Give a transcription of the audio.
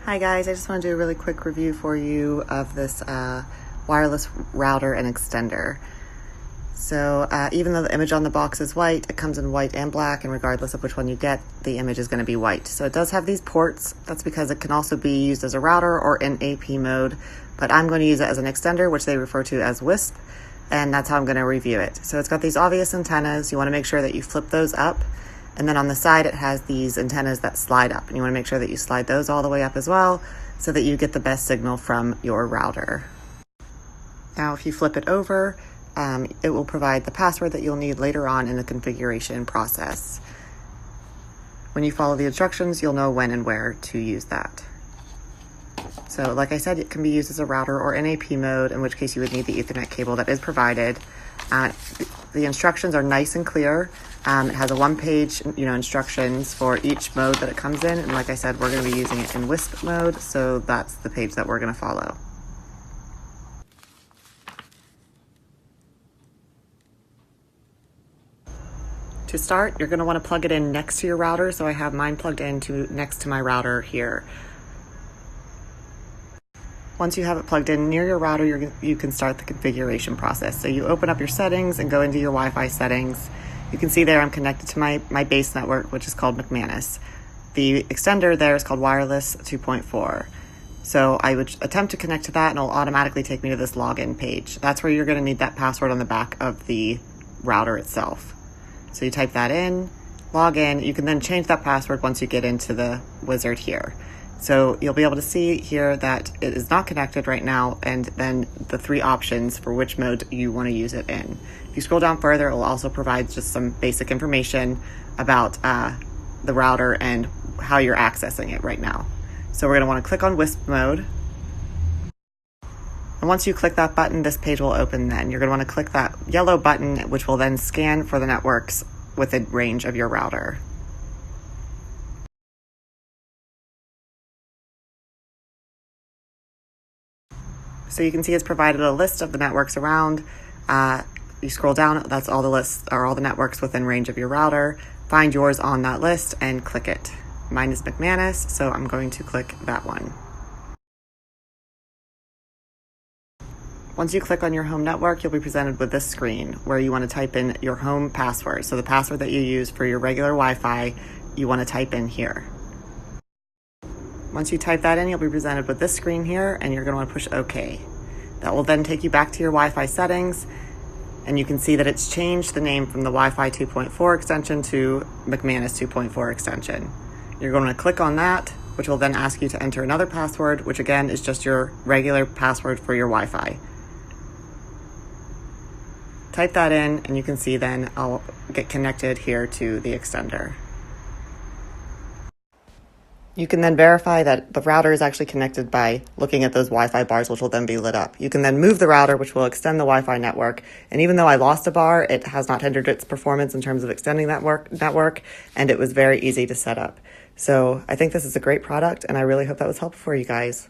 Hi guys, I just want to do a really quick review for you of this wireless router and extender. So even though the image on the box is white, it comes in white and black, and regardless of which one you get, the image is going to be white. So it does have these ports. That's because it can also be used as a router or in AP mode, but I'm going to use it as an extender, which they refer to as WISP, and that's how I'm going to review it. So it's got these obvious antennas. You want to make sure that you flip those up. And then on the side, it has these antennas that slide up, and you want to make sure that you slide those all the way up as well so that you get the best signal from your router. Now, if you flip it over, it will provide the password that you'll need later on in the configuration process. When you follow the instructions, you'll know when and where to use that. So like I said, it can be used as a router or in AP mode, in which case you would need the Ethernet cable that is provided. The instructions are nice and clear. It has a one-page, instructions for each mode that it comes in. And like I said, we're going to be using it in WISP mode, so that's the page that we're going to follow. To start, you're going to want to plug it in next to your router. So I have mine plugged in next to my router here. Once you have it plugged in near your router, you can start the configuration process. So you open up your settings and go into your Wi-Fi settings. You can see there I'm connected to my base network, which is called McManus. The extender there is called Wireless 2.4. So I would attempt to connect to that, and it'll automatically take me to this login page. That's where you're going to need that password on the back of the router itself. So you type that in, log in. You can then change that password once you get into the wizard here. So you'll be able to see here that it is not connected right now, and then the three options for which mode you want to use it in. If you scroll down further, it will also provide just some basic information about the router and how you're accessing it right now. So we're going to want to click on WISP mode. And once you click that button, this page will open then. You're going to want to click that yellow button, which will then scan for the networks within range of your router. So you can see it's provided a list of the networks around. You scroll down, that's all the lists, or all the networks within range of your router. Find yours on that list and click it. Mine is McManus, so I'm going to click that one. Once you click on your home network, you'll be presented with this screen where you want to type in your home password. So the password that you use for your regular Wi-Fi, you want to type in here. Once you type that in, you'll be presented with this screen here, and you're going to want to push OK. That will then take you back to your Wi-Fi settings, and you can see that it's changed the name from the Wi-Fi 2.4 extension to McManus 2.4 extension. You're going to click on that, which will then ask you to enter another password, which again is just your regular password for your Wi-Fi. Type that in, and you can see then I'll get connected here to the extender. You can then verify that the router is actually connected by looking at those Wi-Fi bars, which will then be lit up. You can then move the router, which will extend the Wi-Fi network. And even though I lost a bar, it has not hindered its performance in terms of extending that network, and it was very easy to set up. So I think this is a great product, and I really hope that was helpful for you guys.